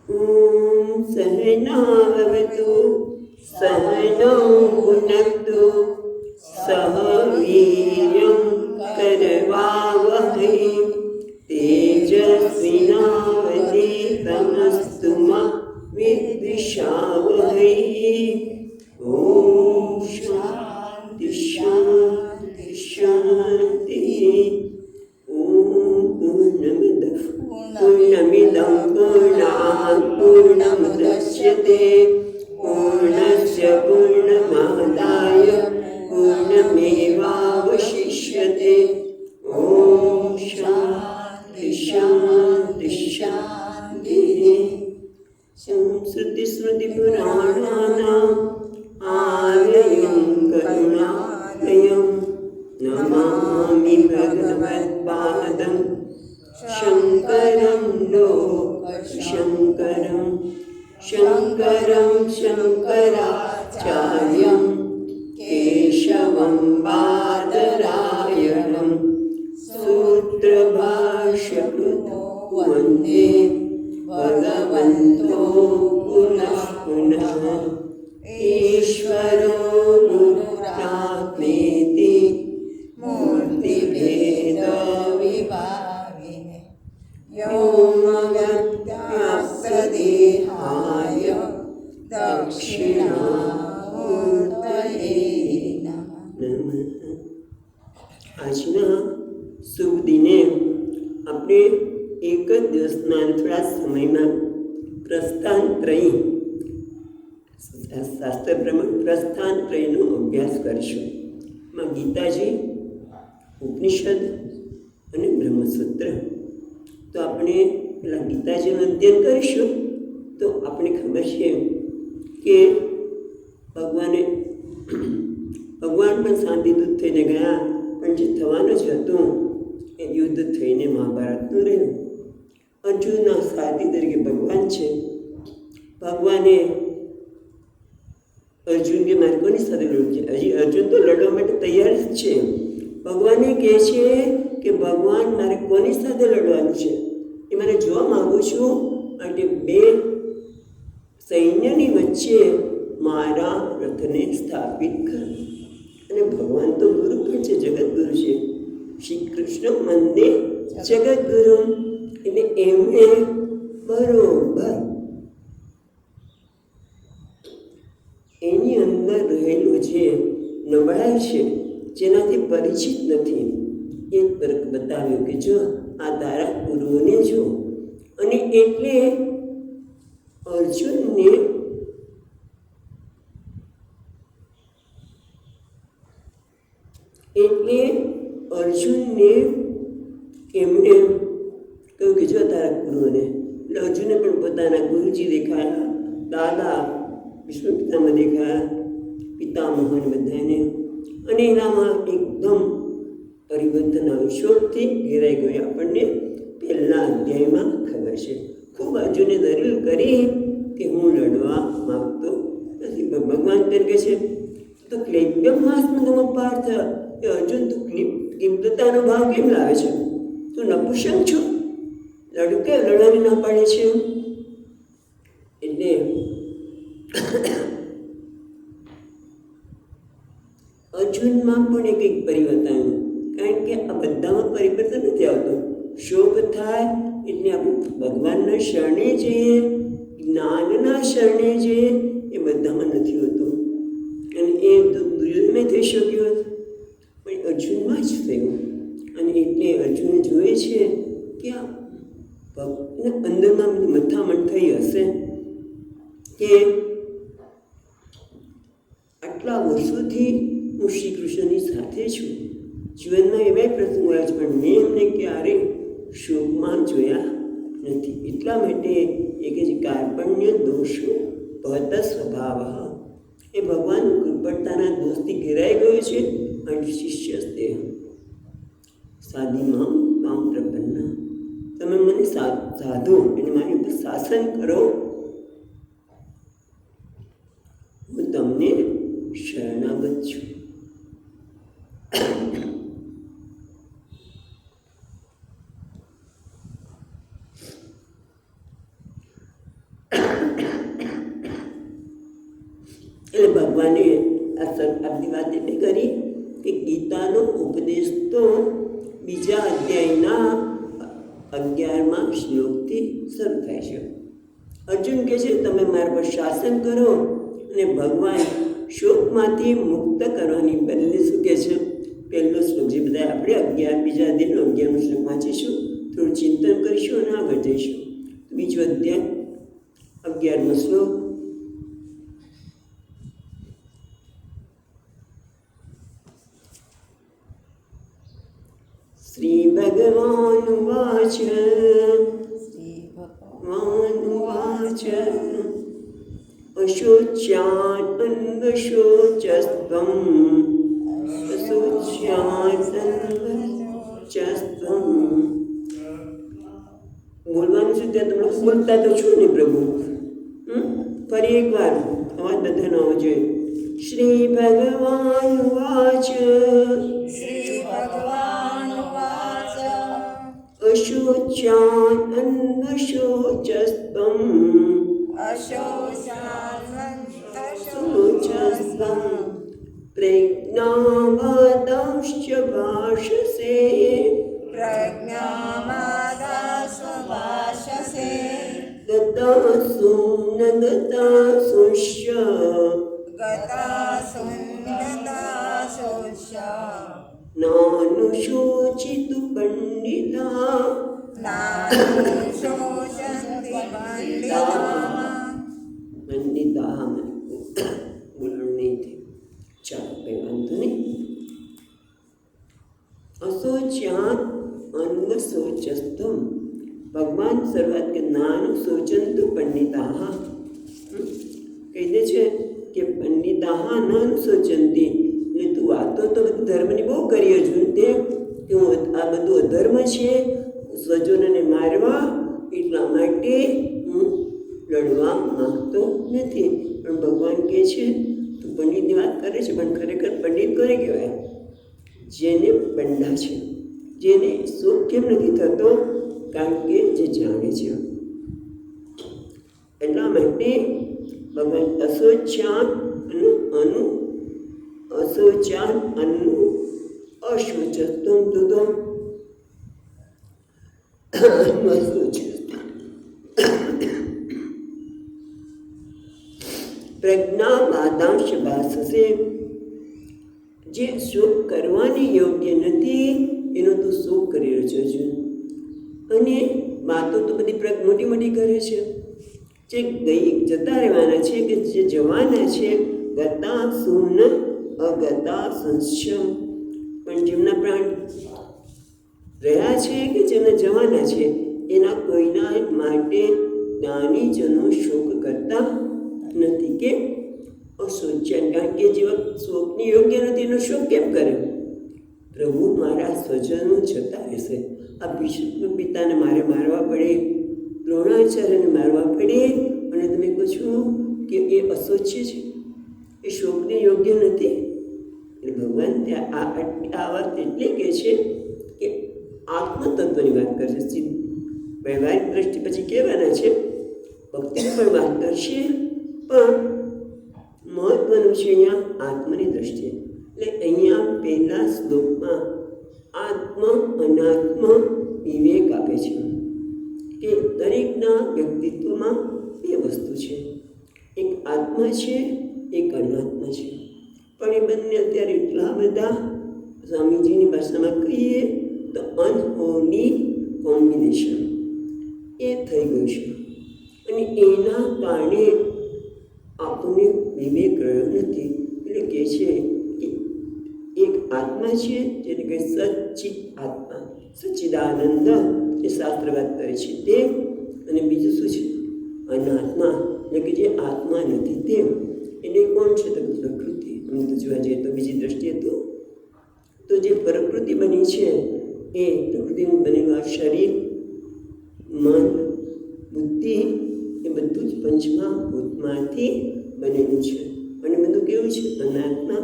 ॐ सहनावतु सहनौ भुनक्तु सह वीर्यं करवावहै तेजस्विनावधीतमस्तु मा विद्विषावहै। ॐ शान्ति शान्ति शान्तिः। ॐ पूर्णमिदं पूर्णात् पूर्णमुदच्यते पूर्णस्य पूर्णमादाय पूर्णमेवावशिष्यते। ॐ शान्ति शान्ति शान्तिः। श्रुतिस्मृतिपुराणानाम् आलयं करुणालयं नमामि भगवत्पादं शङ्करं लोकशङ्करं शङ्करं शङ्कराचार्यं केशवं बादरायणं सूत्रभाष्यकृतो वन्दे भगवन्तो पुनः पुनः। ईश्वरो गुरुरात्मेति मूर्तिभेदविभागिने व्योमवद्व्याप्तदेहाय दक्षिणामूर्तये नमः। આજના શુભ દિને આપણે એક જ દિવસના થોડા સમયમાં પ્રસ્થાનત્રયી શાસ્ત્ર પ્રમાણે પ્રસ્થાનત્રયનો અભ્યાસ કરીશું. એમાં ગીતાજી, ઉપનિષદ અને બ્રહ્મસૂત્ર. તો આપણે પેલા ગીતાજીનું અધ્યયન કરીશું. તો આપણે ખબર છે કે ભગવાન પણ શાંતિદૂત થઈને ગયા, પણ જે થવાનું જ હતું એ યુદ્ધ થઈને મહાભારતનું રહ્યું. અર્જુનના સારથી તરીકે ભગવાન છે. ભગવાને અર્જુન કે મારે કોની સાથે લડવું છે? હજી અર્જુન તો લડવા માટે તૈયાર જ છે. ભગવાને કહે છે કે ભગવાન મારે કોની સાથે લડવાનું છે એ મારે જોવા માગું છું. માટે બે સૈન્યની વચ્ચે મારા રથને સ્થાપિત કર. અને ભગવાન તો ગુરુ પણ છે, જગતગુરુ છે. શ્રી કૃષ્ણ મંદિર જગતગુરુ. એટલે એમને બરોબર એની અંદર રહેલું જે નબળાઈ છે, જેનાથી પરિચિત નથી, એ બતાવ્યું કે જો આ તારા ગુરુઓને જો. અને એટલે અર્જુનને એમણે કહ્યું કે જો તારા ગુરુઓને. એટલે અર્જુને પણ પોતાના ગુરુજી દેખાયા, દાદા વિષ્ણુ પિતામાં દેખાયા, પિતામહન બધાને. અને એનામાં એકદમ પરિવર્તન આવ્યું, શોકથી ઘેરાઈ ગયું. આપણને પહેલા અધ્યાયમાં ખબર છે. ખૂબ અર્જુને દલીલ કરી કે હું લડવા માગતો નથી. ભગવાન તરીકે છે તો ક્લૈબ્યમાસ્મદમ પાર્થ, એ અર્જુન તું કિંમતતાનો ભાવ કેમ લાવે છે? તું નપુંસક છો, લડવાની ના પાડે છે. એટલે અર્જુનમાં પણ એક પરિવર્તન આવ્યું. કારણ કે આ બધામાં પરિવર્તન નથી આવતું. શોક થાય એટલે આપણે ભગવાનના શરણે જઈએ, જ્ઞાનના શરણે જઈએ, એ બધામાં નથી હોતું. અને એ તો દુર્યોધને થઈ શક્યું હતું, પણ અર્જુનમાં જ થયું. અને એટલે અર્જુન જોવે છે કે આ અંદરમાં મથામણ થઈ હશે કે આટલા વર્ષોથી હું શ્રી કૃષ્ણની સાથે છું. જીવનમાં એવા પ્રસંગો આવ્યા છે, પણ મેં એમને ક્યારે શોકમાં જોયા નથી. એટલા માટે એ કે કાર્પણ્ય દોષો ભત સ્વભાવ, એ ભગવાન કૃપણતાના દોષથી ઘેરાઈ ગયો છે. અને શિષ્ય દેહ સાધીમાં કામ પ્રપન્ન, તમે મને સાધો અને મારી ઉપર શાસન કરો, હું તમને શરણાગત છું. ભગવાને આ બધી વાત એટલી કરી કે ગીતાનો ઉપદેશ તો બીજા અધ્યાયના 11મા શ્લોકથી શરૂ થાય છે. અર્જુન કહે છે તમે મારા પર શાસન કરો, અને ભગવાન શોકમાંથી મુક્ત કરવાની બદલે શું કહે છે? પહેલો શ્લોક જે બધા આપણે બીજા અધ્યાયનો 11મો શ્લોક વાંચીશું, થોડું ચિંતન કરીશું અને આગળ જઈશું. બીજો અધ્યાય 11મો શ્લોક. શ્રી ભગવાન વાચ અશોચ્યાન અન્વશોચસ્ત્વમ બોલવાનું છે ત્યાં તમે બોલતા તો છો ને પ્રભુ. ફરી એકવાર અવાજ બધાનો આવવો જોઈએ. શ્રી ભગવાન વાચ અશોચ્યાન અન્વશોચસ્ત્વમ પ્રજ્ઞાવાદાંશ્ચ ભાષસે ગતાસુ ન ગતાસુશ્ચ નાનુશોચિતુ પંડિતા પંડિતા બોલણ નહીં થયું. ચાલો કંઈ વાંધો નહીં. અશોચ્યાન અન્વશોચસ્તુમ ભગવાન શરૂઆત કે નાનું શોચંતુ પંડિતા કહી દે છે કે પંડિતા નાનું શોચંતી. એટલે તું વાતો તો બધું ધર્મની બહુ કરી અર્જુન તે કે હું આ બધું અધર્મ છે, સ્વજનોને મારવા, એટલા માટે હું લડવા માંગતો નથી. પણ ભગવાન કહે છે તું પંડિતની વાત કરે છે, પણ ખરેખર પંડિત કોને કહેવાય? જેને પંડા છે, જેને સુખ કેમ નથી થતો? કારણ કે જે જાણે છે. એટલા માટે ભગવાન અશોચ્યાન અશોચસ્તુમ તો પ્રજ્ઞાવાદાંશ ભાષસે જે શોક કરવાની યોગ્ય નથી એનો તું શોક કરી રહ્યો છે અર્જુન. અને વાતો તો બધી મોટી મોટી કરે છે. જે જતા રહેવાના છે કે જે જવાના છે, ગતા સુન અગતા સંશ્ય, પણ જેમના પ્રાણ રહ્યા છે કે જેના જવાના છે એના કોઈના માટે જ્ઞાનીજનો શોક કરતા નથી. કે અશોચ્યાન, કારણ કે જે શોકની યોગ્ય નથી એનો શોક કેમ કરે? પ્રભુ મારા સ્વજનો જતા રહેશે. આ ભીષ્મ પિતાને મારે મારવા પડે, દ્રોણાચાર્યને મારવા પડે, અને તમે કહો છો કે એ અશોચ્ય છે, એ શોકને યોગ્ય નથી. એટલે ભગવાન ત્યાં આ વાત એટલે કહે છે કે આત્મતત્વની વાત કરશે. વ્યવહારિક દ્રષ્ટિ પછી કહેવાના છે, ભક્તિની પણ વાત કરશે, પણ મહત્વનું છે અહીંયા આત્મની દ્રષ્ટિએ. એટલે અહીંયા પહેલા શ્લોકમાં આત્મ અનાત્મ વિવેક આપે છે કે દરેકના વ્યક્તિત્વમાં બે વસ્તુ છે, એક આત્મા છે, એક અનાત્મા છે. પણ એ બંને અત્યારે એટલા બધા સ્વામીજીની ભાષામાં કહીએ તો અનહોની કોમ્બિનેશન એ થઈ ગયું છે. અને એના કારણે આપણને વિવેક રહ્યો નથી. એટલે કહે છે કે એક આત્મા છે જેને કહે સચ્ચિત આત્મા, સચ્ચિદાનંદ એ શાસ્ત્ર વાત કરે છે તે, અને બીજું શું છે? અનાત્મા, એટલે કે જે આત્મા નથી તે. એને કોણ છે? તો પ્રકૃતિ. અમે તો જોવા જઈએ તો બીજી દ્રષ્ટિએ તો જે પ્રકૃતિ બની છે એ પ્રકૃતિનું બનેલું આ શરીર, મન, બુદ્ધિ એ બધું જ પંચમહાભૂતમાંથી બનેલું છે. અને બધું કેવું છે? અનાત્મા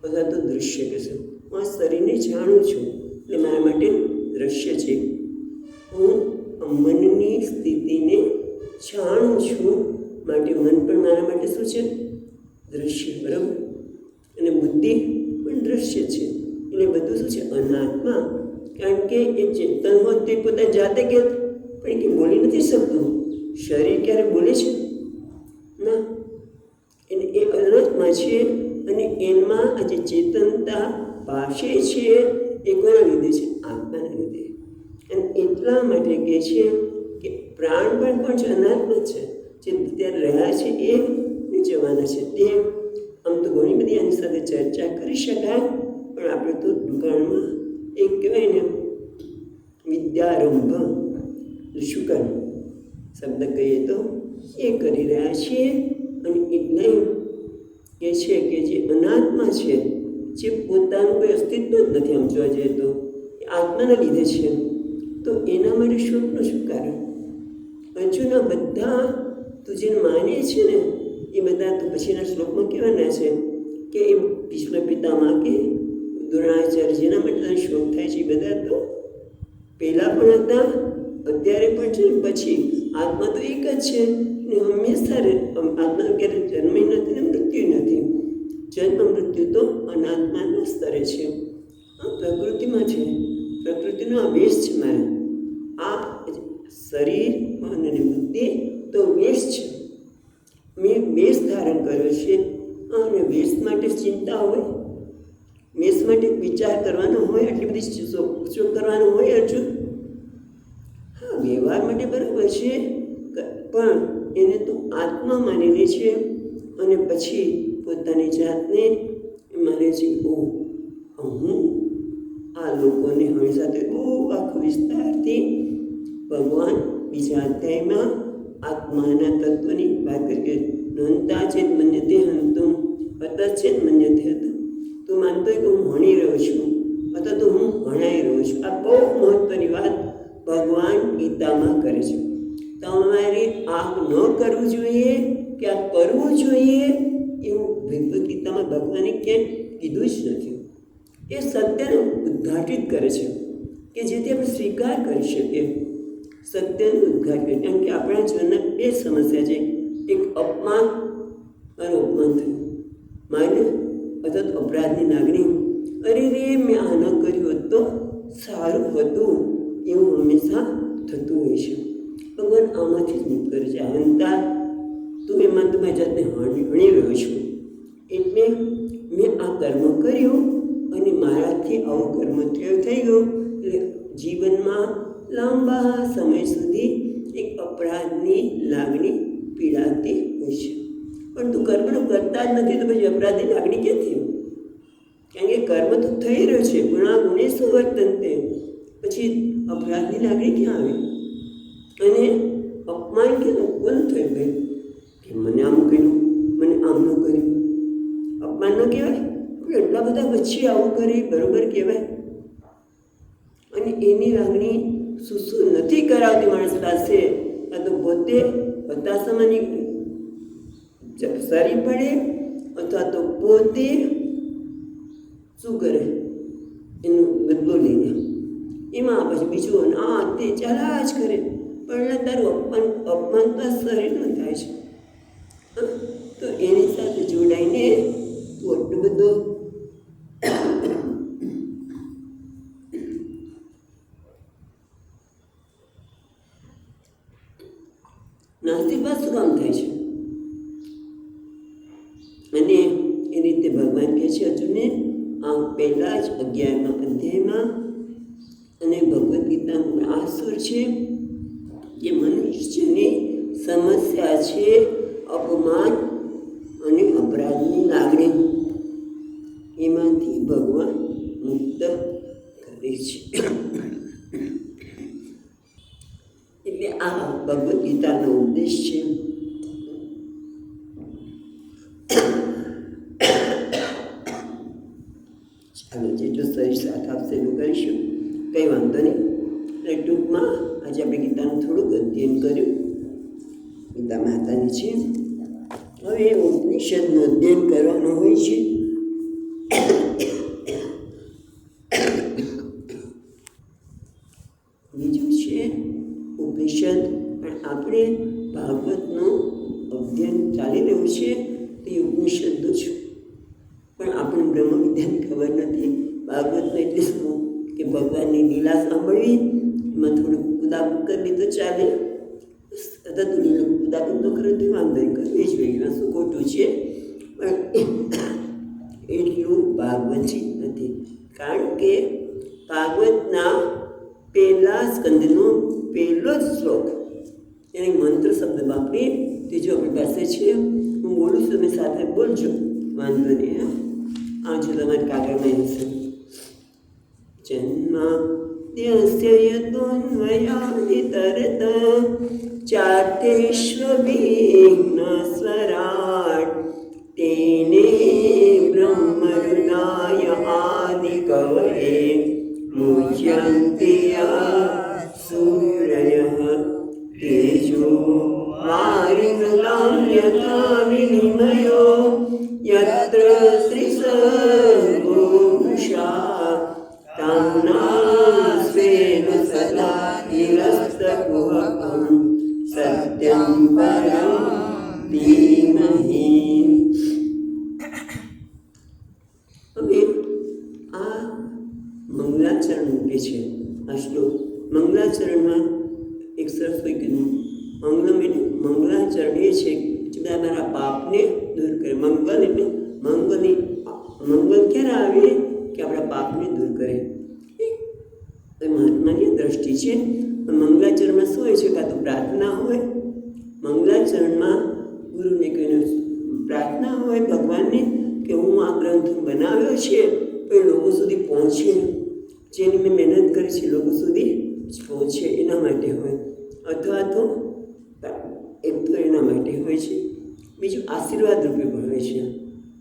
અથવા તો દૃશ્ય કહેશે. હું આ શરીરને જાણું છું એટલે મારા માટે દૃશ્ય છે. હું મનની સ્થિતિને જાણું છું માટે મન પણ મારા માટે શું છે? દ્રશ્ય, બરાબર. અને બુદ્ધિ પણ દ્રશ્ય છે. એટલે બધું શું છે? અનાત્મા. કારણ કે એ ચેતન હોત તે પોતાની જાતે કે પણ કે બોલી નથી શકતું. શરીર ક્યારે બોલે છે? ના. એટલે એ અનાત્મા છે. અને એમાં આ જે ચેતનતા ભાષે છે એ કોના લીધે છે? આત્માના લીધે. અને એટલા માટે કહે છે કે પ્રાણ પણ કોણ છે? અનાત્મા છે. જે અત્યારે રહ્યા છે એ જવાના છે. તે આમ તો ઘણી બધી આની સાથે ચર્ચા કરી શકાય, પણ આપણે તો દુકાનમાં એક કહેવાય ને વિદ્યારંભ શું કરે શબ્દ કહીએ તો એ કરી રહ્યા છીએ. અને એટલે કે છે કે જે અનાત્મા છે, જે પોતાનું કોઈ અસ્તિત્વ જ નથી, આમ જોવા જઈએ તો એ આત્માના લીધે છે. તો એના માટે શોકનું શું કારણ? હજુના બધા તું જેને માને છે ને એ બધા તો પછીના શ્લોકમાં કહેવાના છે કે એ ભીષ્મ પિતામહ કે દ્રોણાચાર્ય જેના માટે તને શોક થાય છે એ બધા તો પહેલાં પણ હતા, અત્યારે પણ છે, પછી આત્મા તો એક જ છે ને હંમેશા આત્મા ક્યારે જન્મ નથી ને મૃત્યુ નથી. જન્મ મૃત્યુ તો અનાત્માના સ્તરે છે. આ પ્રકૃતિમાં છે, પ્રકૃતિનો આ વેશ છે. મારે આ શરીર મન અને બુદ્ધિ તો વેશ છે. મેં વેશ ધારણ કર્યો છે. અને વેશ માટે ચિંતા હોય, વેશ માટે વિચાર કરવાનો હોય, આટલી બધી શું કરવાનું હોય અર્જુન? હા, વ્યવહાર માટે બરાબર છે, પણ એને તો આત્મા માની લે છે. અને પછી પોતાની જાતને માને છે હું આ લોકોને હણી સાથે બહુ આખો વિસ્તારથી ભગવાન બીજા અધ્યાયમાં આત્માના તત્વની વાત કરી. હંતા ચેત મન્યતે હંતુમ હતા ચેત મન્યતે હતા. તું માનતો હોય કે હું ભણી રહ્યો છું અથવા તો હું ભણાઈ રહ્યો છું. આ બહુ મહત્વની વાત ભગવાન ગીતામાં કરે છે. તમારે આ ન કરવું જોઈએ કે આ કરવું જોઈએ એવું ભગવદ્ ગીતામાં ભગવાને ક્યાંય કીધું જ નથી. એ સત્યને ઉદ્ઘાટિત કરે છે કે જેથી આપણે સ્વીકાર કરી શકીએ. સત્યનું ઉદ્ઘાટન. કારણ કે આપણા જીવનના બે સમસ્યા છે. એક અપમાન અને અપમાન થયું માને અથવા તો અપરાધની લાગણી. અરે રે મેં આ ન કર્યું હોત તો સારું હતું, એવું હંમેશા થતું હોય છે. ભગવાન આમાંથી જ મુક્ત કરે છે. અહંકાર તું એમાં તમારી જાતને હણી રહ્યો છું એટલે મેં આ કર્મ કર્યું અને મારાથી આવો કર્મ થઈ ગયો. એટલે જીવનમાં લાંબા સમય સુધી એક અપરાધની લાગણી પીડાતી હોય છે. પણ તું કર્મનો કરતા જ નથી તો પછી અપરાધની લાગણી ક્યાંથી? કારણ કે કર્મ તો થઈ રહ્યો છે. ગુણાગુણે સંવર્તન્તે. પછી અપરાધની લાગણી ક્યાં આવે? અને અપમાન કેમ ઉત્પન્ન થયું ભાઈ કે મને આમ કર્યું, મને આમ ન કર્યું? અપમાન ન કહેવાય? એટલા બધા પછી આવું કરે બરાબર કહેવાય? અને એની લાગણી શું નથી કરાવતી માણસ પાસે. આ તો પોતે હતાશામાં સરી પડે અથવા તો પોતે શું કરે એનો બદલો લઈને એમાં પછી બીજું આ તે ચાલ્યા જ કરે. પણ તારું અપમાન તો શરીરનું થાય છે. તો એની સાથે જોડાઈને તું આટલું બધું નાસ્તિકવાદ શું કામ થાય છે? અને એ રીતે ભગવાન કહે છે અર્જુનને આ પહેલાં જ 11મા અધ્યાયમાં. અને ભગવદ્ ગીતાનું આ સુર છે કે મનુષ્યની સમસ્યા છે અપમાન અને અપરાધની લાગણી. એમાંથી ભગવાન મુક્ત કરે છે. એટલે આ ભગવદ્ ગીતાનો ઉપદેશ છે. ચાલો, જેટલું શરીર સાથ આપશે એટલું કરીશું, કંઈ વાંધો નહીં. એટલે ટૂંકમાં આજે આપણે ગીતાનું થોડુંક અધ્યયન કર્યું. ગીતા માતાની છે. હવે ઉપનિષદનું અધ્યયન કરવાનું હોય છે. બીજું છે ઉપનિષદ. પણ આપણે ભાગવતનું અધ્યયન ચાલી રહ્યું છે તે ઉપનિષદ બધાને ખબર નથી. ભાગવતમાં એટલે શું કે ભગવાનની લીલા સાંભળવી, એમાં થોડુંક કુદાકુદ કરવી તો ચાલે, સતત કુદાકુદ તો કરે તો વાંધો કરવી જ જોઈએ, એમાં શું ખોટું છે? પણ એટલું ભાગવતથી નથી. કારણ કે ભાગવતના પહેલા સ્કંદનો પહેલો જ શ્લોક એને મંત્ર શબ્દ વાપરી ત્રીજો આપણી પાસે છે. હું બોલું છું, તમે સાથે બોલજો, વાંધો નહીં. આવજો તમારે કાગળમાં એન્સર. જન્માદ્યસ્ય યતોન્વયાદિ તરત ચાર્થેષ્વવિઘ્ન સ્વરાટ તેને બ્રહ્મહૃદાય આદિ કવયે મુહ્યન્તિ સૂરયઃ તેજો વારિમૃદાં યથા વિનિમયો યત્ર ત્રિસર્ગો ઉષા તામ્ના સ્વેન સદા નિરસ્તકુહકં સત્યં પરં ધીમહિ. હવે આ મંગલાચરણ મૂકે છે. આ શ્લોક મંગલાચરણમાં એક સરસ કોઈ કીધું, મંગલાચરણ એ છે કે મારા પાપને દૂર કરે. મંગલ એટલે મંગલ ક્યારે આવે કે આપણા પાપને દૂર કરે. એ મહાત્માની દ્રષ્ટિ છે. મંગલાચરણમાં શું હોય છે? કાં તો પ્રાર્થના હોય, મંગલાચરણમાં ગુરુને કહીને પ્રાર્થના હોય ભગવાનને કે હું આ ગ્રંથ બનાવ્યો છે તો એ લોકો સુધી પહોંચે, જેની મેં મહેનત કરી છે લોકો સુધી પહોંચે, એના માટે હોય. અથવા તો એક તો એના માટે હોય છે, બીજું આશીર્વાદ રૂપે પણ હોય છે,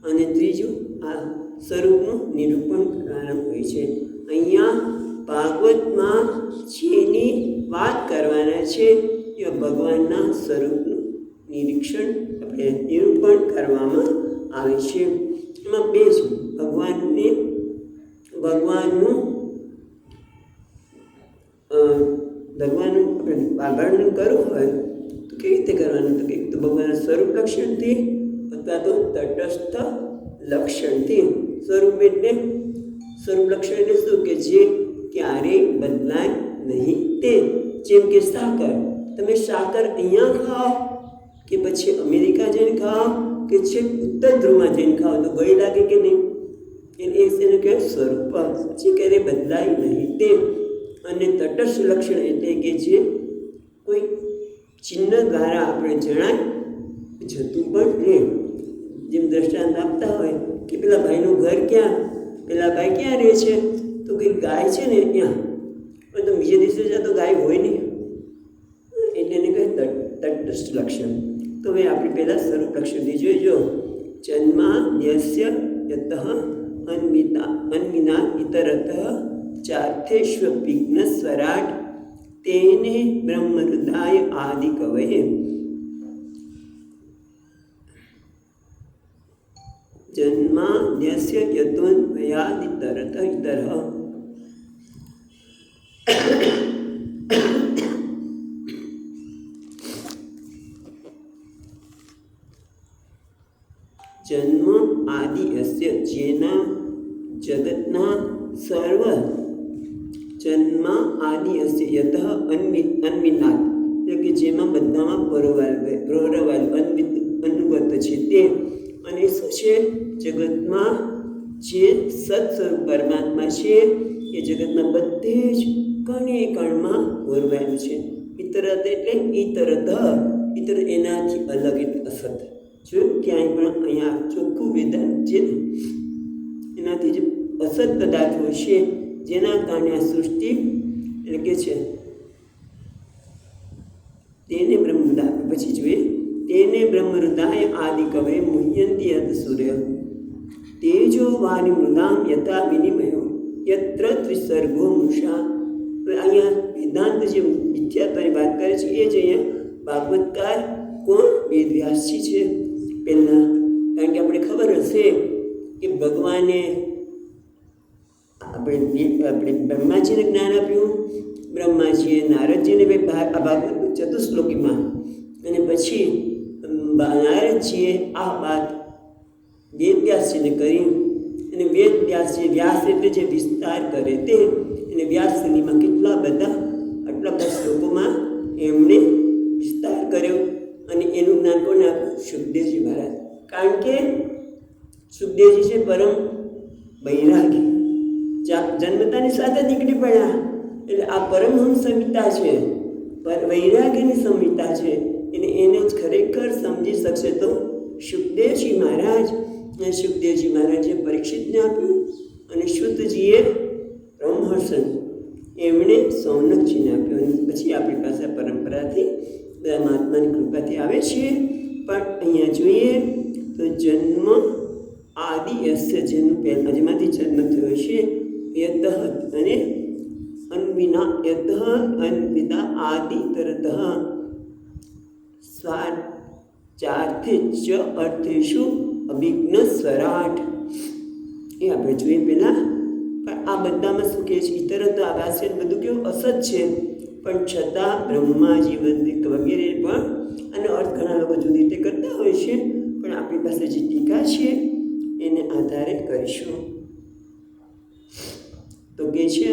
અને ત્રીજું આ સ્વરૂપનું નિરૂપણ કરવાનું હોય છે. અહીંયા ભાગવતમાં જેની વાત કરવાના છે એ ભગવાનના સ્વરૂપનું નિરીક્ષણ આપણે નિરૂપણ કરવામાં આવે છે. એમાં બે છે, ભગવાનનું આપણે વર્ણન કરવું હોય તો કેવી રીતે કરવાનું? તો કંઈક તો ભગવાનના સ્વરૂપ લક્ષણથી અથવા તો તટસ્થ લક્ષણથી. સ્વરૂપ લક્ષણ એટલે શું કે જે ક્યારેય બદલાય નહીં તે. જેમ કે સાકર, તમે સાકર અહીંયા ખાઓ કે પછી અમેરિકા જઈને ખાઓ કે છે ઉત્તર ધ્રુવમાં જઈને ખાઓ તો ગળી લાગે કે નહીં? એને કહેવાય સ્વરૂપ, જે ક્યારેય બદલાય નહીં તે. અને તટસ્થ લક્ષણ એટલે કે જે કોઈ ચિહ્ન દ્વારા આપણે જણાય જતું પણ રહે. જેમ દ્રષ્ટાંત આપતા હોય કે પેલા ભાઈનું ઘર ક્યાં, પેલા ભાઈ ક્યાં રહે છે? તો કંઈક ગાય છે ને ત્યાં, પણ તો બીજે દિવસે જ્યાં તો ગાય હોય નહીં, એટલે એને કહે તટસ્થ લક્ષણ. તો હવે આપણે પહેલાં સ્વરૂપ લક્ષણથી જોઈજો. જન્માદ્યસ્ય યતઃ અન્વિના ઇતરતઃ ચાર્થેષ્વ વિઘ્ન સ્વરાટ તેને બ્રહ્મહૃદાય આદિ કવયે. જન્માદ્યસ્ય યતોન્વયાદિ તરત ઇતરઃ. જન્મ આદિ અસ્ય, જેના જગતના સર્વ જન્મ આદિ અસ્ય યતઃ અન્વિનાત, એટલે કે જેમાં બધામાં પ્રોરવાયેલું અનુગત છે તે. અને શું છે? જગતમાં જે સત્સ્વરૂપ પરમાત્મા છે એ જગતના બધે જ કણે કણમાં વરવાયેલું છે. ઇતરત એટલે ઇતરત, ઇતર એનાથી અલગ એટલે અસત. જો ક્યાંય પણ અહીંયા ચોખ્ખું વેદાંત છે, એનાથી જે અસત પદાર્થો છે જેના કારણે આ સૃષ્ટિ એટલે કે છે તેને બ્રહ્મહૃદાય. પછી જોઈએ, તેને બ્રહ્મહૃદાય આદિ કવયે મુહ્યન્તિ યદ સૂર્ય તેજો વારી મૃદામ યથા વિનિમયો યત્ર ત્રિસર્ગો મુષા. અહીંયા વેદાંત જે મિથ્યાત્વની વાત કરે છે એ જ અહીંયા ભાગવતકાર કોણ? વેદવ્યાસજી છે પહેલાં. કારણ કે આપણે ખબર હશે કે ભગવાને આપણે બ્રહ્માજીને જ્ઞાન આપ્યું, બ્રહ્માજીએ નારદજીને આ ભાગવત ચતુશ્લોકીમાં, અને પછી નારદજીએ આ વાત વેદવ્યાસજીને કરી, અને વેદ વ્યાસ છે, વ્યાસ એટલે જે વિસ્તાર કરે તે, અને વ્યાસનીમાં કેટલા બધા આટલા બધા શ્લોકોમાં એમણે વિસ્તાર કર્યો. અને એનું જ્ઞાન કોને આપ્યું? સુખદેવજી મહારાજ. કારણ કે સુખદેવજી છે પરમ વૈરાગી, જન્મતાની સાથે જ નીકળી પડ્યા. એટલે આ પરમહંસ સંહિતા છે, વૈરાગ્યની સંહિતા છે, એટલે એને જ ખરેખર સમજી શકશે તો સુખદેવજી મહારાજ. અને સુખદેવજી મહારાજે પરીક્ષિતને આપ્યું, અને શુદ્ધજીએ બ્રહ્મહર્ષણ એમણે સૌનકજીને આપ્યું. અને પછી આપણી પાસે પરંપરાથી બધા મહાત્માની કૃપાથી આવે છે. પણ અહીંયા જોઈએ તો જન્મ આદિ યસ્ય, જન્મ પહેલાં જેમાંથી જન્મ થયો છે, યત અને અન્વિના, યત અન્વિતા આદિ તરત સ્વાચાર્થે ચ અર્થેષુ અભિજ્ઞ સ્વરાટ. એ આપણે જોઈએ પહેલાં. પણ આ બધામાં શું કહે છે? ઇતરત આભાસ્ય બધું કેવું અસત છે, પણ છતાં બ્રહ્માજી વગેરે પણ આનો અર્થ ઘણા લોકો જુદી રીતે કરતા હોય છે. પણ આપણી પાસે જે ટીકા છે એને આધારે કરીશું. તો કે છે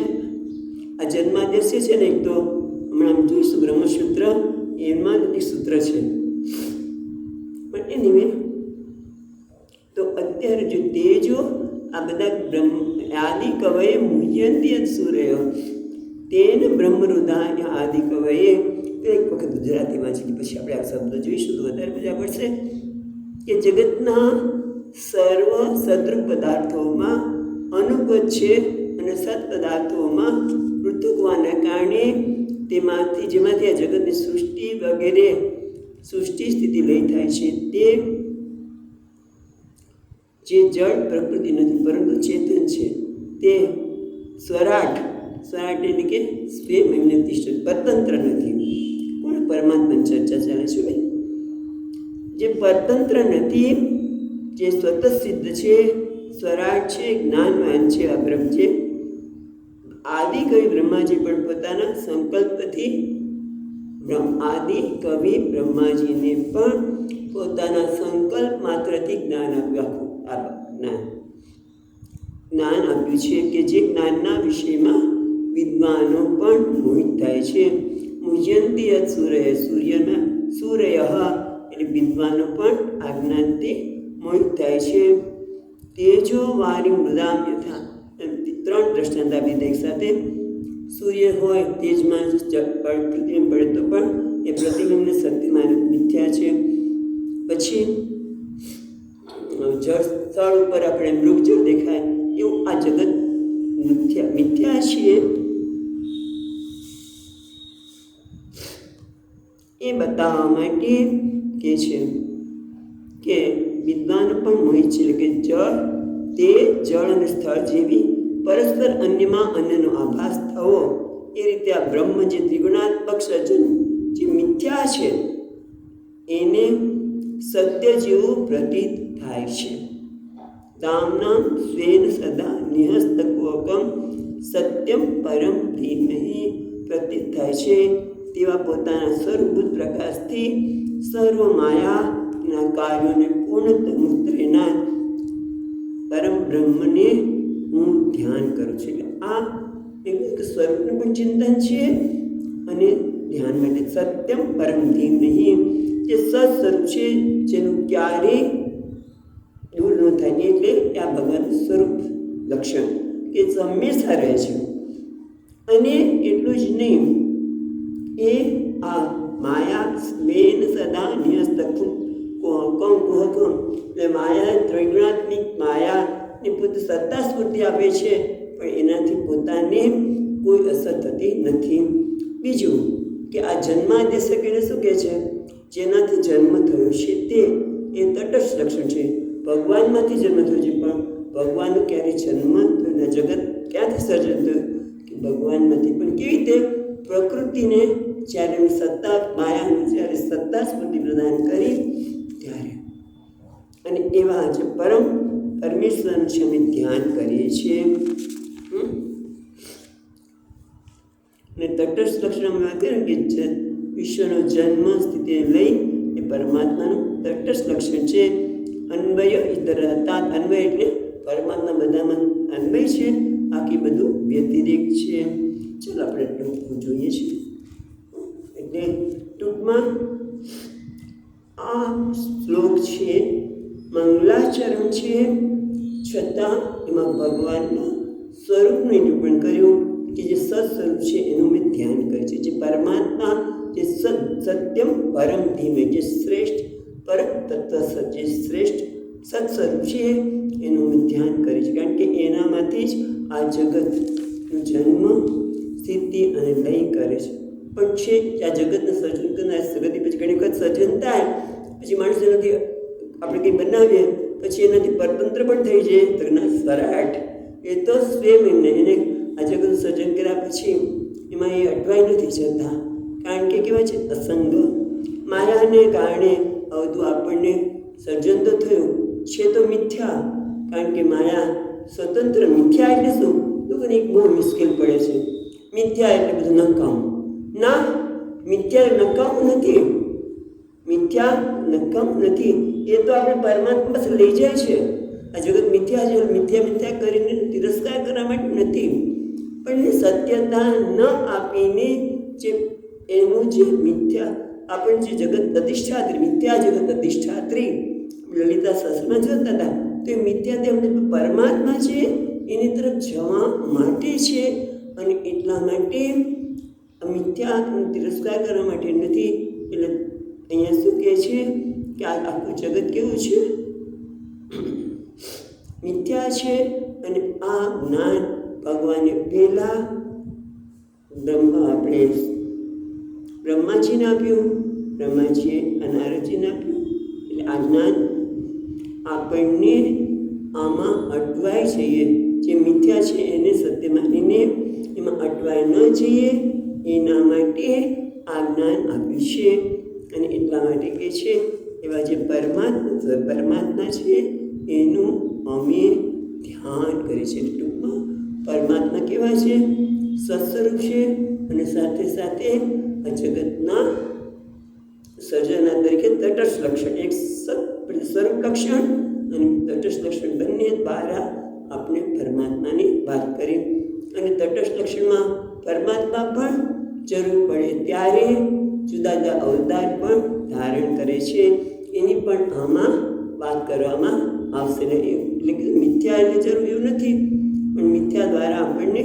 આ જન્માદ્યસ્ય છે ને, એક તો હમણાં જોઈશું બ્રહ્મસૂત્ર, એમાં એક સૂત્ર છે. પણ એની તો અત્યારે જો તેજો આ બધા આદિ કવયે મુહ્યંતી સૂર્ય તેન બ્રહ્મરુદા આદિ કવયે. એક વખત ગુજરાતી વાંચી પછી આપણે આ શબ્દ જોઈશું તો વધારે મજા પડશે. કે જગતના સર્વ સદૃપ પદાર્થોમાં અનુગત છે, અને સત પદાર્થોમાં પૃથક હોવાના કારણે જેમાંથી આ જગતની સૃષ્ટિ વગેરે સૃષ્ટિ સ્થિતિ લઈ થાય છે, તે જે જળ પ્રકૃતિ નથી પરંતુ ચેતન છે, તે સ્વરાટ એટલે કે સ્વયં એમને તિષ્ઠ, પરતંત્ર નથી. કોણ? પરમાત્માની ચર્ચા ચાલે છે ભાઈ. જે પરતંત્ર નથી, જે સ્વતઃ સિદ્ધ છે, સ્વરાટ છે, જ્ઞાનવાન છે, આ બ્રહ્મ છે. આદિ કવિ બ્રહ્માજી પણ પોતાના સંકલ્પથી આદિ કવિ બ્રહ્માજીને પણ પોતાના સંકલ્પ માત્રથી જ્ઞાન આપ્યું. જ્ઞાન આપ્યું છે કે જે જ્ઞાનના વિષયમાં વિદ્વાનો પણ મોહિત થાય છે. મુહ્યંતી યત સૂર્ય એટલે વિદ્વાનો પણ આ જ્ઞાનથી મોહિત થાય છે. તેજો વારી મૃદામ યથા. 3 દ્રષ્ટાંત આપી દે એક સાથે. સૂર્ય હોય તેજમાં પ્રતિબિંબ પડે તો પણ એ પ્રતિબિંબને સત્યમાં મિથ્યા છે. પછી જળ સ્થળ ઉપર આપણે મૃગજળ દેખાય એવું આ જગત મિથ્યા છે. એ બતાવવા માટે કે છે કે વિદ્વાન પણ મોહિત છે. એટલે કે જળ, તે જળ અને સ્થળ જેવી પરસ્પર અન્યમાં અન્યનો આભાસ થવો, એ રીતે આ બ્રહ્મ જે ત્રિગુણાત્મક સર્જન જે મિથ્યા છે એને સત્ય જેવું પ્રતીત થાય છે. તામનામ સ્વેન સદા નિહસ્તકોકમ સત્યમ પરમ ધીમહિ પ્રતીત થાય છે. તેવા પોતાના સ્વરૂપભૂત પ્રકાશથી સર્વ માયાના કાર્યોને પૂર્ણત મુક્ત રહેનાર પરમ બ્રહ્મને હું ધ્યાન કરું છું. એટલે આ એક સ્વરૂપનું પણ ચિંતન છે, અને ધ્યાન માટે સત્યમ પરમ ધીમહિ, જે સત્સ્વરૂપ છે જેનું ક્યારેય દૂર ન થાય. એટલે આ ભગવાનનું સ્વરૂપ લક્ષણ કે હંમેશા રહે છે. અને એટલું જ નહીં, એ આ માયા સ્વેન સદા નિહસ્તકું કોહકમ એટલે માયા ત્રિગુણાત્મિક માયાની પોતે સત્તા સ્ફૂર્તિ આપે છે, પણ એનાથી પોતાને કોઈ અસર થતી નથી. બીજું કે આ જન્માદ્યસ્ય કહીને શું કહે છે? જેનાથી જન્મ થયો છે તે એ તટસ્થ લક્ષણ છે. ભગવાનમાંથી જન્મ થયો છે, પણ ભગવાનનો ક્યારે જન્મ થયો? જગત ક્યાંથી સર્જન થયું? કે ભગવાનમાંથી. પણ કેવી રીતે? પ્રકૃતિને જ્યારે સત્તા માયાનું જ્યારે સત્તા સ્ફૂર્તિ પ્રદાન કરી ત્યારે. અને એવા જે પરમેશ્વરનું છે અમે ધ્યાન કરીએ છીએ. અને તટસ્થ લક્ષણ વાત કરીએ કે વિશ્વનો જન્મ સ્થિતિને લઈ એ પરમાત્માનું તટસ્થ લક્ષણ છે. અન્વય ઇતર હતા. અન્વય એટલે પરમાત્મા બધામાં અન્વય છે, બાકી બધું વ્યતિરેક છે. ચાલો આપણે ટૂંકમાં જોઈએ છીએ. એટલે ટૂંકમાં આ શ્લોક છે મંગલાચરણ છે, છતાં એમાં ભગવાનના સ્વરૂપનું નિરૂપણ કર્યું કે જે સત્સ્વરૂપ છે એનું મેં ધ્યાન કર્યું છે. જે પરમાત્મા, જે સત્યમ પરમ ધીમે, જે શ્રેષ્ઠ પરમ તત્વ, જે શ્રેષ્ઠ સત્સ્વરૂપ છે એનું મેં ધ્યાન કર્યું છે. કારણ કે એનામાંથી જ આ જગતનો જન્મ, સ્થિતિ અને લય કરે છે. પણ છે કે આ જગતને સર્જન કરનાર જગત પછી ઘણી વખત સર્જન થાય પછી માણસ એનાથી આપણે કંઈ બનાવીએ પછી એનાથી પરતંત્ર પણ થઈ જાય તો ના સરાટ એ તો સ્વેમ એમને એને આ જગતનું સર્જન કર્યા પછી એમાં એ અટવાઈ નથી જતા. કારણ કે કેવા છે અસંગ માયાને કારણે બધું આપણને સર્જન તો થયું છે તો મિથ્યા. કારણ કે માયા સ્વતંત્ર, મિથ્યા એટલે શું તો મને એક બહુ મુશ્કેલ પડે છે. મિથ્યા એટલે બધું નકામ. ના, મિથ્યા નકામ નથી, મિથ્યા નકામ નથી. એ તો આપણે પરમાત્મા પાસે લઈ જાય છે. આ જગત મિથ્યા છે, મિથ્યા મિથ્યા કરીને તિરસ્કાર કરવા માટે નથી, પણ સત્યતા ન આપીને જે એનું જે મિથ્યા આપણને જે જગત અધિષ્ઠાત્રી, મિથ્યા જગત અધિષ્ઠાત્રી લલિતા શાસ્ત્રમાં જોતા હતા તો એ મિથ્યા તે અમને પરમાત્મા છે એની તરફ જવા માટે છે. અને એટલા માટે મિથ્યા તિરસ્કાર કરવા માટે નથી. એટલે અહીંયા શું કહે છે કે આ આખું જગત કેવું છે મિથ્યા છે. અને આ જ્ઞાન ભગવાને પહેલાં બ્રહ્માજીને આપ્યું, બ્રહ્માજીએ નારદજીને આપ્યું. એટલે આ જ્ઞાન આપણને આમાં અટવાઈ જઈએ, જે મિથ્યા છે એને સત્ય માનીને એમાં અટવાઈ ન જઈએ એના માટે આ જ્ઞાન આપ્યું છે. અને એટલા માટે કે છે એવા જે પરમાત્મા છે એનું અમે ધ્યાન કરીએ છીએ. ટૂંકમાં પરમાત્મા કેવા છે સત્સ્વરૂપ છે અને સાથે સાથે આ જગતના સર્જના તરીકે તટસ્થ લક્ષણ, એક સ્વરૂપ લક્ષણ અને તટસ્થ લક્ષણ બંને દ્વારા આપણે પરમાત્માની વાત કરી. અને તટસ્થ લક્ષણમાં પરમાત્મા પણ જરૂર પડે ત્યારે જુદા જુદા અવતાર પણ ધારણ કરે છે. એની પણ આમાં વાત કરવામાં આવશે. એટલે કે મિથ્યા એટલે જરૂર એવું નથી, પણ મિથ્યા દ્વારા આપણને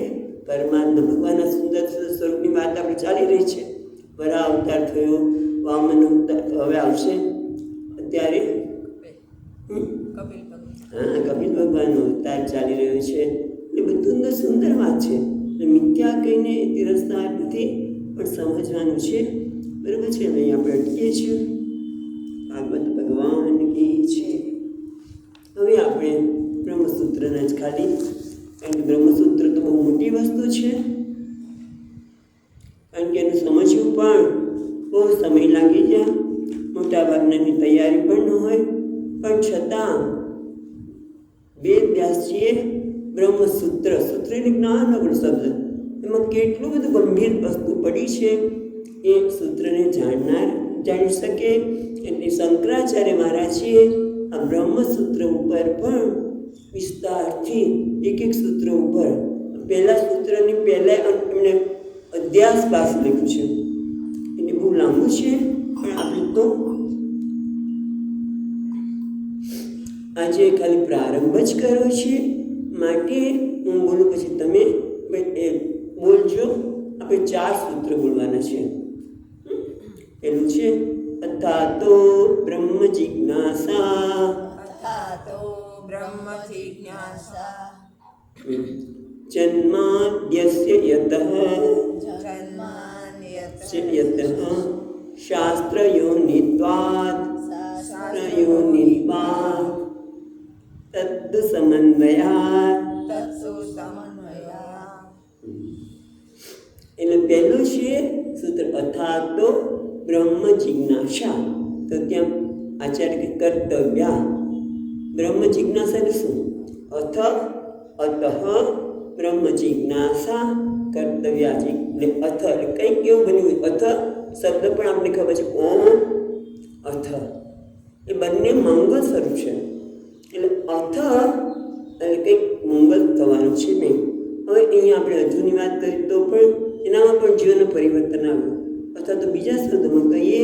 પરમાત્મા ભગવાનના સુંદર સુંદર સ્વરૂપની વાત આપણે ચાલી રહી છે. વરા અવતાર થયો, વામન અવતાર હવે આવશે. અત્યારે કપિલ ભગવાનનો અવતાર ચાલી રહ્યો છે. એટલે બધું સુંદર વાત છે. એટલે મિથ્યા કહીને તિરસ્કાર નથી, પણ સમજવાનું છે. બરાબર છે. અહીં આપણે અટકીએ છીએ. ભાગવત ભગવાન કી છે. હવે આપણે બ્રહ્મસૂત્રના જ ખાલી, કારણ કે બ્રહ્મસૂત્ર તો બહુ મોટી વસ્તુ છે. કારણ કે એનું સમજવું પણ બહુ સમય લાગી જાય, મોટાભાગનાની તૈયારી પણ ન હોય. પણ છતાં વેદવ્યાસજીએ બ્રહ્મસૂત્ર, સૂત્ર એટલે જ્ઞાનનો શબ્દ, એમાં કેટલું બધું ગંભીર વસ્તુ પડી છે એ સૂત્રને જાણી શકે. એટલે શંકરાચાર્ય મહારાજે આ બ્રહ્મસૂત્ર ઉપર પણ વિસ્તારથી એક એક સૂત્ર ઉપર પહેલા સૂત્રની પહેલાં એમણે અધ્યાસ પાસ લખ્યું છે. એટલે બહુ લાંબુ છે, પણ આપણે તો આજે ખાલી પ્રારંભ જ કર્યો છે. માટે હું બોલું પછી તમે બોલજો. આપણે 4 સૂત્ર બોલવાના છે. પેલું છે અથાતો બ્રહ્મ જિજ્ઞાસા, જન્માદ્યસ્ય યતઃ શાસ્ત્રયોનિત્વાत् તદ્ સમન્વયાत्. એટલે પહેલું છે સૂત્ર અથાતો બ્રહ્મ જિજ્ઞાસા. તો ત્યાં આચાર્ય કે કર્તવ્યા બ્રહ્મ જિજ્ઞાસા એટલે શું? અથ બ્રહ્મ જિજ્ઞાસા કર્તવ્યા. એટલે અથ એટલે કંઈક કેવું બન્યું. અથ શબ્દ પણ આપણને ખબર છે, ઓમ અથ એ બંને મંગળ સ્વરૂપ છે. એટલે અથ અને કંઈક મંગલ થવાનું છે નહીં. હવે અહીંયા આપણે હજુની વાત કરીએ તો પણ એનામાં પણ જીવનનું પરિવર્તન આવ્યું. અથવા તો બીજા શબ્દમાં કહીએ,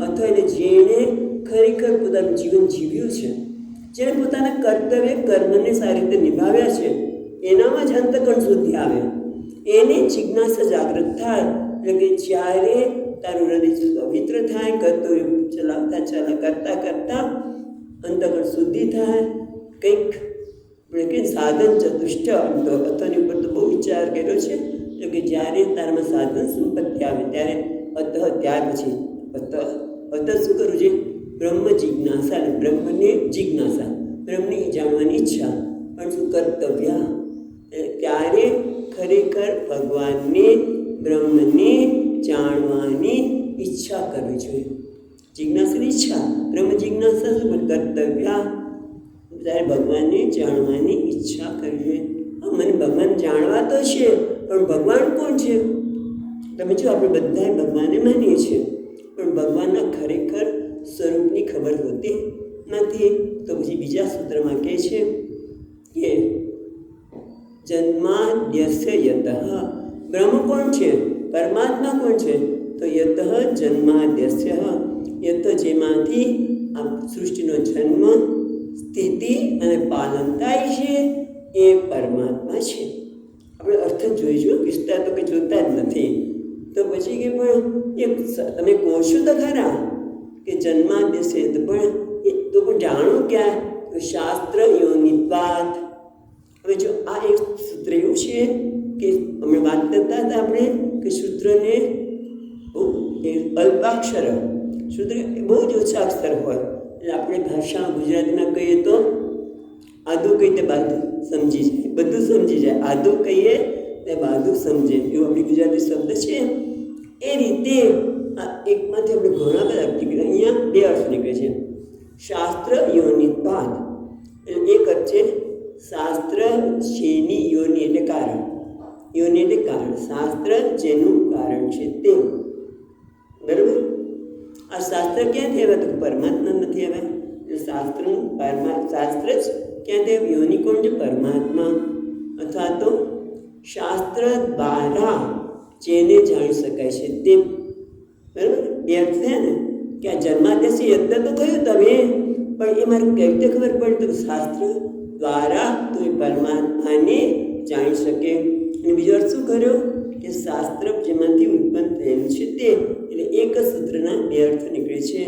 અથવા એને જેણે ખરેખર પોતાનું જીવન જીવ્યું છે, જેણે પોતાના કર્તવ્ય કર્મને સારી રીતે નિભાવ્યા છે, એનામાં જ અંતકણ શુદ્ધિ આવે. એને જિજ્ઞાસા જાગૃત થાય. એટલે કે જ્યારે તારું હૃદય પવિત્ર થાય, કર્તવ્ય ચલાવતા કરતાં અંતકણ શુદ્ધિ થાય, કંઈક આપણે કે સાધન ચતુષ્ટ અથની ઉપર તો બહુ વિચાર કર્યો છે. એટલે કે જ્યારે તારામાં સાધન સંપત્તિ આવે ત્યારે ત્યાર પછી શું કરવું છે? બ્રહ્મ જિજ્ઞાસા, બ્રહ્મને જિજ્ઞાસા, બ્રહ્મને જાણવાની ઈચ્છા, પણ શું કર્તવ્ય? ત્યારે ખરેખર ભગવાનને બ્રહ્મને જાણવાની ઈચ્છા કરવી જોઈએ. જિજ્ઞાસાની ઈચ્છા, બ્રહ્મ જિજ્ઞાસા શું? પણ કર્તવ્ય. ત્યારે ભગવાનને જાણવાની ઈચ્છા કરવી જોઈએ. હા, મને ભગવાન જાણવા તો છે, પણ ભગવાન કોણ છે? તમે જો આપણે બધાએ ભગવાનને માનીએ છીએ, પણ ભગવાનના ખરેખર સ્વરૂપની ખબર હોતી નથી. તો પછી બીજા સૂત્રમાં કહે છે કે જન્માદ્યસ્ય યતઃ. બ્રહ્મ કોણ છે? પરમાત્મા કોણ છે? તો યતઃ જન્માદ્યસ્ય, યત જેમાંથી આ સૃષ્ટિનો જન્મ, સ્થિતિ અને પાલન થાય છે, એ પરમાત્મા છે. આપણે અર્થ જોઈશું, વિસ્તાર તો કંઈ જોતા જ નથી. તો પછી કે પણ એ તમે કહો છો તો ખરા કે જન્માદ્યસ્ય, તો પણ જાણો ક્યાં? તો શાસ્ત્ર યોનિત્વાત. હવે જો આ એક સૂત્ર એવું છે કે અમે વાત કરતા હતા આપણે કે સૂત્રને બહુ અલ્પાક્ષર, સૂત્ર બહુ જ ઓછા અક્ષર હોય. એટલે આપણે ભાષામાં ગુજરાતીમાં કહીએ તો આદું કહીએ તે બાદું સમજી જાય, બધું સમજી જાય. આદું કહીએ તે બાદું સમજે, એવું આપણી ગુજરાતી શબ્દ છે. એ રીતે આ એકમાંથી આપણે ઘણા બધા નીકળે. અહીંયા બે અર્થ નીકળે છે. શાસ્ત્ર યોનિત્વાત, એટલે એક અર્થ છે શાસ્ત્ર જેની યોનિ એટલે કારણ, યોનિ એટલે કારણ, શાસ્ત્ર જેનું કારણ છે તે. બરાબર? આ શાસ્ત્ર ક્યાંથી આવે? તો પરમાત્મા નથી આવે. એટલે શાસ્ત્રનું શાસ્ત્ર જ ક્યાંથી આવે? યોનિ કોણ છે? પરમાત્મા. અથવા તો શાસ્ત્ર દ્વારા જેને જાણી શકાય છે તે. બરાબર? બે અર્થ થયા ને કે આ જન્માદ્યસ્ય યત્ન તો કહ્યું તમે, પણ એ મારે કેવી રીતે ખબર પડે? તો શાસ્ત્ર દ્વારા તો એ પરમાત્માને જાણી શકે. અને બીજો અર્થ શું કર્યો? કે શાસ્ત્ર જેમાંથી ઉત્પન્ન થયેલું છે તે. એટલે એક જ સૂત્રના બે અર્થ નીકળે છે.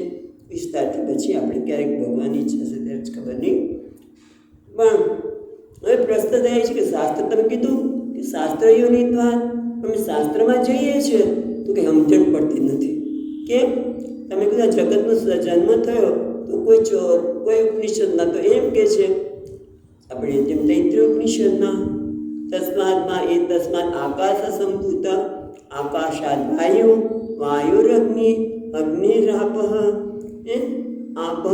વિસ્તારથી પછી આપણે ક્યારેક ભગવાનની ઈચ્છા છે ત્યારે જ ખબર નહીં. પણ હવે પ્રશ્ન થાય છે કે શાસ્ત્ર તમે કીધું કે શાસ્ત્ર યોનિત્વાત, અમે શાસ્ત્રમાં જઈએ છીએ તો કંઈ સમજણ પડતી નથી. કેમ? તમે કીધું જગતનો જન્મ થયો તો કોઈ ઉપનિષદમાં તો એમ કહે છે, આપણે જેમ તૈત્રીય ઉપનિષદમાં તસ્માત આકાશ સંભૂત આકાશાદ વાયુ વાયુરગ્નિ અગ્નિરાપ આપ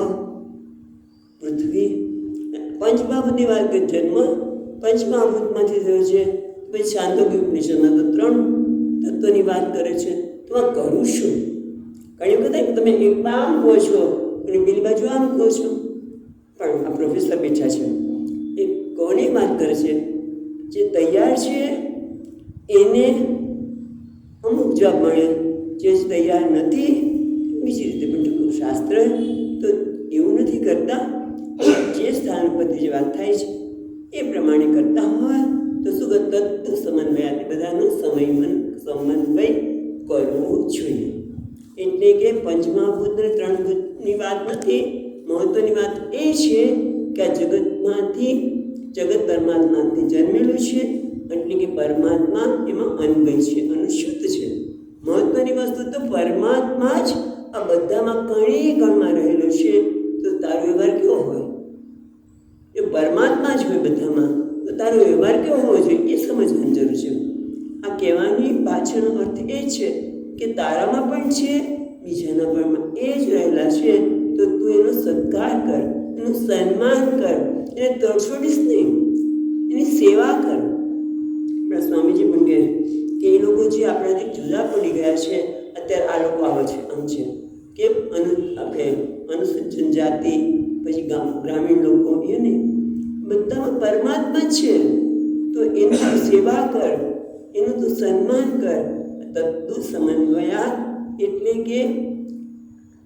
પૃથ્વી, પંચમહાભૂતની વાત કરી. જન્મ પંચમહાભૂતમાંથી થયો છે. પછી છાંદોગ્ય ઉપનિષદમાં તો 3 તત્વની વાત કરે છે. તો આ કરું શું? ઘણી વખત તમે એક આમ કહો છો અને પેલી બાજુ આમ કહો છો. પણ આ પ્રોફેસર બેઠા છે, એ કોની વાત કરે છે? જે તૈયાર છે એને અમુક જવાબ મળે, જે તૈયાર નથી બીજી રીતે. પણ શાસ્ત્ર તો એવું નથી કરતા. જે સ્થાન પરથી જે વાત થાય છે એ પ્રમાણે કરતા હોય તો શું તત્વ સમન્વય, બધાનો સમન્વય કરવો જોઈએ. એટલે કે પંચમહાભૂત અને 3 ભૂતની વાત નથી. મહત્વની વાત એ છે કે આ જગત પરમાત્માથી જન્મેલું છે. એટલે કે પરમાત્મા એમાં અન્વય છે, અનુશુદ્ધ છે. મહત્વની વસ્તુ તો પરમાત્મા જ આ બધામાં કણમાં રહેલો છે. તો તારો વ્યવહાર કેવો હોય? એ પરમાત્મા જ હોય બધામાં, તો તારો વ્યવહાર કેવો હોવો જોઈએ એ સમજવાની જરૂર છે. આ કહેવાની પાછળનો અર્થ એ છે કે તારામાં પણ છે, બીજાના પણ એ જ રહેલા છે. તો તું એનો સત્કાર કર, એનું સન્માન કર, એને તરછોડીશ નહીં, એની સેવા કર. આપણા સ્વામીજી પણ કહે કે એ લોકો જે આપણાથી જુદા પડી ગયા છે, અત્યારે આ લોકો આવે છે આમ છે કેમ? આપણે અનુસૂચિત જનજાતિ, પછી ગ્રામીણ લોકો, એને બધામાં પરમાત્મા છે, તો એની તું સેવા કર, એનું તું સન્માન કર. તદ્દુ સમન્વયા એટલે કે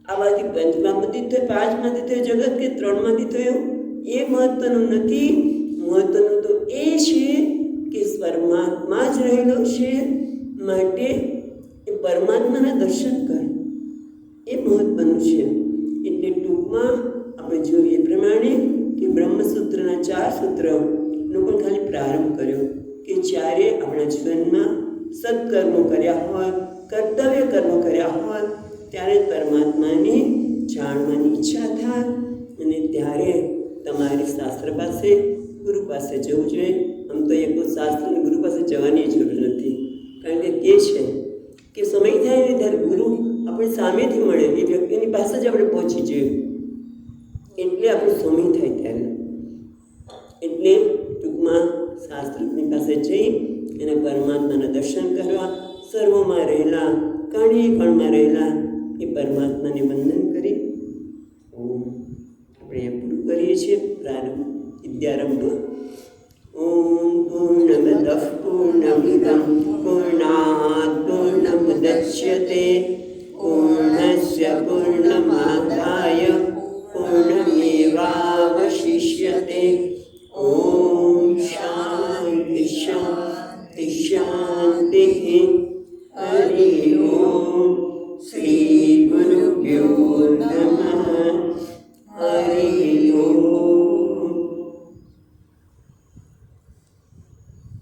આવાથી પંચમાંથી થયું, પાંચમાંથી થયું જગત કે ત્રણમાંથી થયું એ મહત્વનું નથી. મહત્વનું તો એ છે કે પરમાત્મા જ રહેલો છે, માટે એ પરમાત્માના દર્શન કર, એ મહત્વનું છે. એટલે ટૂંકમાં આપણે જોઈએ એ પ્રમાણે કે બ્રહ્મસૂત્રના 4 સૂત્રનો પણ ખાલી પ્રારંભ કર્યો કે જ્યારે આપણા જીવનમાં સત્કર્મો કર્યા હોય, કર્તવ્ય કર્મો કર્યા હોય, ત્યારે પરમાત્માને જાણવાની ઈચ્છા થાય અને ત્યારે તમારે શાસ્ત્ર પાસે, ગુરુ પાસે જવું જોઈએ. આમ તો એક શાસ્ત્ર અને ગુરુ પાસે જવાની જરૂર નથી, કારણ કે તે છે કે સમય થાય ને ત્યારે ગુરુ આપણે સામેથી મળે, એ વ્યક્તિની પાસે જ આપણે પહોંચી જઈએ, એટલે આપણું સમય થાય ત્યારે. એટલે ટૂંકમાં શાસ્ત્રની પાસે જઈ અને પરમાત્માના દર્શન કરવા, સર્વમાં રહેલા, કણે કણમાં રહેલા એ પરમાત્માને વંદન કરી આપણે પૂરું કરીએ છીએ પ્રારંભ વિદ્યારંભ. ઓમ પૂર્ણમદઃ પૂર્ણમિદં પૂર્ણાત પૂર્ણમુદચ્યતે પૂર્ણસ્ય પૂર્ણમાદાય પૂર્ણમેવાવશિષ્યતે. ઓમ શાંતિ શાંતિ શાંતિ. હરિ ઓમ.